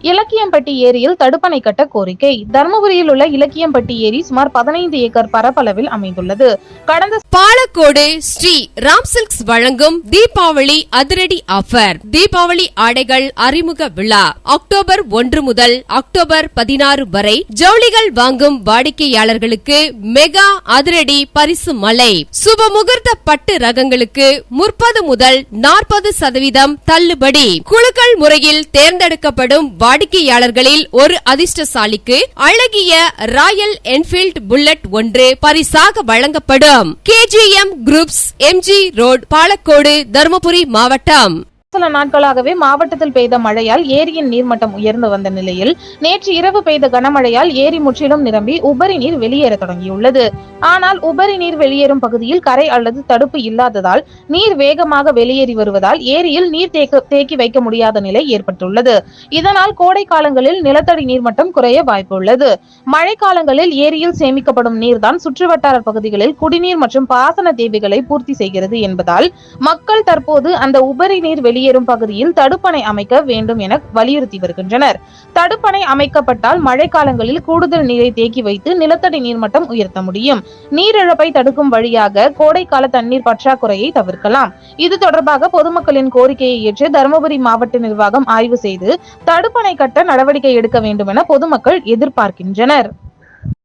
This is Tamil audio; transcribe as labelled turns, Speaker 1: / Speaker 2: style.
Speaker 1: இலக்கியம்பட்டி ஏரியில் தடுப்பணை கட்ட கோரிக்கை. தர்மபுரியில் உள்ள இலக்கியம்பட்டி ஏரி சுமார் 15 ஏக்கர் பரப்பளவில் அமைந்துள்ளது. கடந்த
Speaker 2: பாலக்கோடு ஸ்ரீ ராம் சில்க்ஸ் வழங்கும் தீபாவளி அதிரடி ஆஃபர். தீபாவளி ஆடைகள் அறிமுக விழா அக்டோபர் 1 முதல் அக்டோபர் 16 வரை. ஜவுளிகள் வாங்கும் வாடிக்கையாளர்களுக்கு மெகா அதிரடி பரிசு மழை. சுப முகூர்த்த பட்டு ரகங்களுக்கு 30 முதல் 40% தள்ளுபடி. குலுக்கல் முறையில் தேர்ந்தெடுக்கப்படும் வாடிக்கையாளர்களில் ஒரு அதிர்ஷ்டசாலிக்கு அழகிய ராயல் என்ஃபீல்ட் புல்லட் 1 பரிசாக வழங்கப்படும். KGM groups, MG road, Palacode, Dharmapuri மாவட்டம்.
Speaker 1: சில நாட்களாகவே மாவட்டத்தில் பெய்த மழையால் ஏரியின் நீர்மட்டம் உயர்ந்து வந்த நிலையில் நேற்று இரவு பெய்த கனமழையால் ஏரி முற்றிலும் நிரம்பி உபரி நீர் வெளியேற தொடங்கியுள்ளது. ஆனால் உபரி நீர் வெளியேறும் பகுதியில் கரை அல்லது தடுப்பு இல்லாததால் நீர் வேகமாக வெளியேறி வருவதால் ஏரியில் நீர் தேக்கி வைக்க முடியாத நிலை ஏற்பட்டுள்ளது. இதனால் கோடை காலங்களில் நிலத்தடி நீர்மட்டம் குறைய வாய்ப்புள்ளது. மழை காலங்களில் ஏரியில் சேமிக்கப்படும் நீர்தான் சுற்றுவட்டார பகுதிகளில் குடிநீர் மற்றும் பாசன தேவைகளை பூர்த்தி செய்கிறது என்பதால் மக்கள் தற்போது அந்த உபரி நீர் வெளியேறும் பகுதியில் தடுப்பணை அமைக்க வேண்டும் என வலியுறுத்தி வருகின்றனர். தடுப்பணை அமைக்கப்பட்டால் மழை காலங்களில் கூடுதல் நீரை தேக்கி வைத்து நிலத்தடி நீர்மட்டம் உயர்த்த முடியும். நீரிழப்பை தடுக்கும் வழியாக கோடைக்கால தண்ணீர் பற்றாக்குறையை தவிர்க்கலாம். இது தொடர்பாக பொதுமக்களின் கோரிக்கையை ஏற்று தருமபுரி மாவட்ட நிர்வாகம் ஆய்வு செய்து தடுப்பணை கட்ட நடவடிக்கை எடுக்க வேண்டும் என பொதுமக்கள் எதிர்பார்க்கின்றனர்.